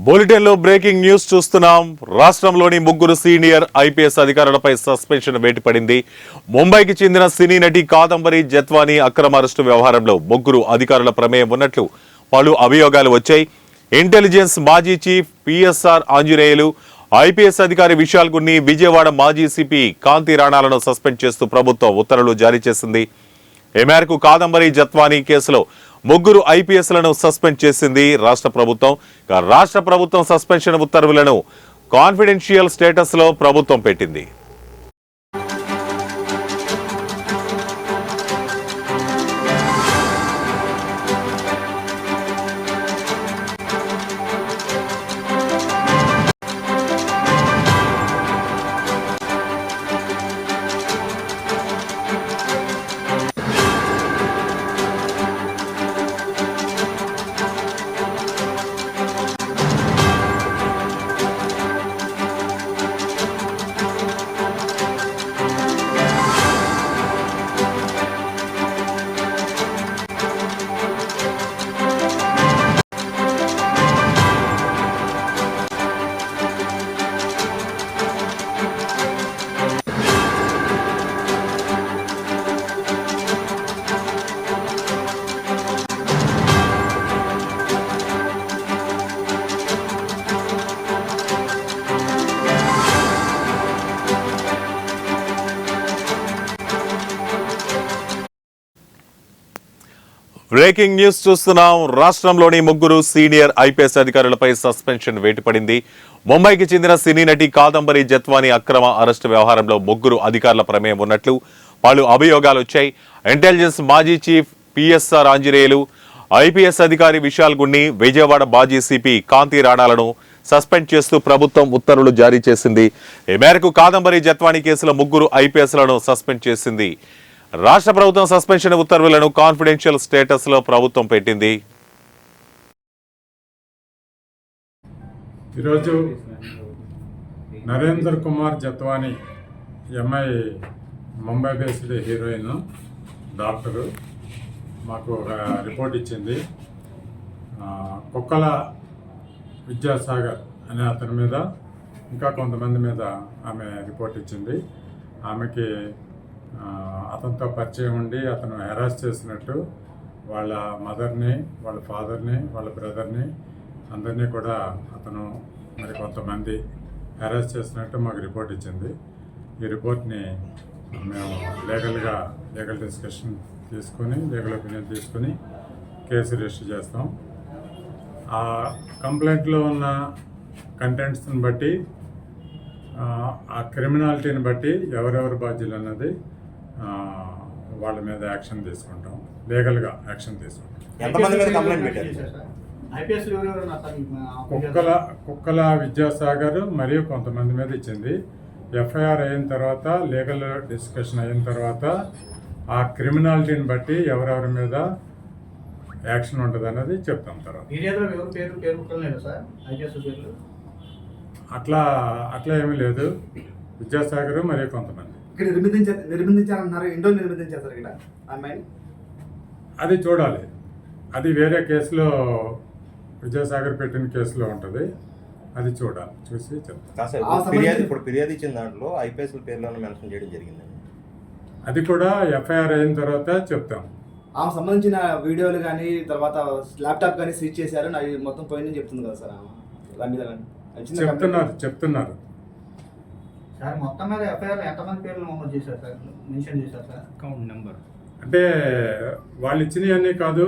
బులెటిన్లో breaking news చూస్తున్నాం. రాష్ట్రంలోని ముగ్గురు సీనియర్ ఐపీఎస్ అధికారులపై సస్పెన్షన్ వేటుపడింది. ముంబైకి చెందిన సినీ నటి కాదంబరి జత్వానీ అక్రమ అరెస్టు వ్యవహారంలో ముగ్గురు అధికారుల ప్రమేయం ఉన్నట్లు పలు అభియోగాలు వచ్చాయి. ఇంటెలిజెన్స్ మాజీ చీఫ్ పిఎస్ఆర్ ఆంజనేయులు, ఐపీఎస్ అధికారి విశాల్ గున్ని, విజయవాడ మాజీ సిపి కాంతి రాణాలను సస్పెండ్ చేస్తూ ప్రభుత్వం ఉత్తర్వులు జారీ చేసింది. ఈ మేరకు కాదంబరి జత్వానీ కేసులో ముగ్గురు ఐపీఎస్లను సస్పెండ్ చేసింది రాష్ట్ర ప్రభుత్వం. రాష్ట్ర ప్రభుత్వం సస్పెన్షన్ ఉత్తర్వులను కాన్ఫిడెన్షియల్ స్టేటస్ లో ప్రభుత్వం పెట్టింది. బ్రేకింగ్ న్యూస్ చూస్తున్నాం. రాష్ట్రంలోని ముగ్గురు సీనియర్ ఐపీఎస్ అధికారులపై సస్పెన్షన్ వేటుపడింది. ముంబైకి చెందిన సినీ నటి కాదంబరి జత్వానీ అక్రమ అరెస్టు వ్యవహారంలో ముగ్గురు అధికారుల ప్రమేయం ఉన్నట్లు పలు అభియోగాలు వచ్చాయి. ఇంటెలిజెన్స్ మాజీ చీఫ్ పిఎస్ఆర్ ఆంజనేయులు, ఐపీఎస్ అధికారి విశాల్ గున్ని, విజయవాడ మాజీ సిపి కాంతి రాణాలను సస్పెండ్ చేస్తూ ప్రభుత్వం ఉత్తర్వులు జారీ చేసింది. ఈ మేరకు కాదంబరి జత్వానీ కేసులో ముగ్గురు ఐపీఎస్లను సస్పెండ్ చేసింది. రాష్ట్ర ప్రభుత్వం సస్పెన్షన్ ఉత్తర్వులను కాన్ఫిడెన్షియల్ స్టేటస్ లో ప్రభుత్వం పెట్టింది. ఈరోజు Narendra Kumar Jethwani MI Mumbai based heroine doctor మాకు ఒక రిపోర్ట్ ఇచ్చింది. కుక్కల విద్యాసాగర్ అనే అతని మీద ఇంకా కొంతమంది మీద ఆమె రిపోర్ట్ ఇచ్చింది. ఆమెకి అతనితో పరిచయం ఉండి అతను హెరాస్ చేసినట్టు వాళ్ళ మదర్ని, వాళ్ళ ఫాదర్ని, వాళ్ళ బ్రదర్ని అందరినీ కూడా అతను మరి కొంతమంది హెరాస్ చేసినట్టు మాకు రిపోర్ట్ ఇచ్చింది. ఈ రిపోర్ట్ని మేము లీగల్ డిస్కషన్ తీసుకొని, లీగల్ ఒపీనియన్ తీసుకొని కేసు రిజిస్టర్ చేస్తాం. ఆ కంప్లైంట్లో ఉన్న కంటెంట్స్ని బట్టి, ఆ క్రిమినాలిటీని బట్టి ఎవరెవరు బాధ్యులు అన్నది వాళ్ళ మీద యాక్షన్ తీసుకుంటాం, లీగల్గా యాక్షన్ తీసుకుంటాం. కుక్కల విద్యాసాగర్ మరియు కొంతమంది మీద ఇచ్చింది. ఎఫ్ఐఆర్ అయిన తర్వాత, లీగల్ డిస్కషన్ అయిన తర్వాత ఆ క్రిమినాలిటీని బట్టి ఎవరెవరి మీద యాక్షన్ ఉంటుంది అన్నది చెప్తాం. తర్వాత అట్లా ఏమీ లేదు. విద్యాసాగర్ మరియు కొంతమంది ఇక్కడ నిర్బంధించారన్నారు. ఇండో నిర్బంధించారు సార్ ఇక్కడ అమ్మాయిని. అది చూడాలి. అది వేరే కేసులో, విజయసాగర్ పెట్టిన కేసులో ఉంటుంది. అది చూడాలి, చూసి చెప్తాం. ఇప్పుడు ఫిర్యాదు ఇచ్చిన దాంట్లో ఐపీఎస్ పేర్లను మెన్షన్ చేయడం జరిగింది. అది కూడా ఎఫ్ఐఆర్ అయిన తర్వాత చెప్తాం. ఆమె సంబంధించిన వీడియోలు కానీ, తర్వాత ల్యాప్టాప్ కానీ సీజ్ చేశారు, అవి మొత్తం పోయిందని చెప్తుంది కదా సార్. దాని మీద చెప్తున్నారు సార్. మొత్తం మీద ఎఫ్ఐఆర్ ఎంతమంది పేర్లు నమోదు చేశారు సార్, మెన్షన్ చేశారు సార్? అకౌంట్ నెంబర్ అంటే వాళ్ళు ఇచ్చినవన్నీ కాదు,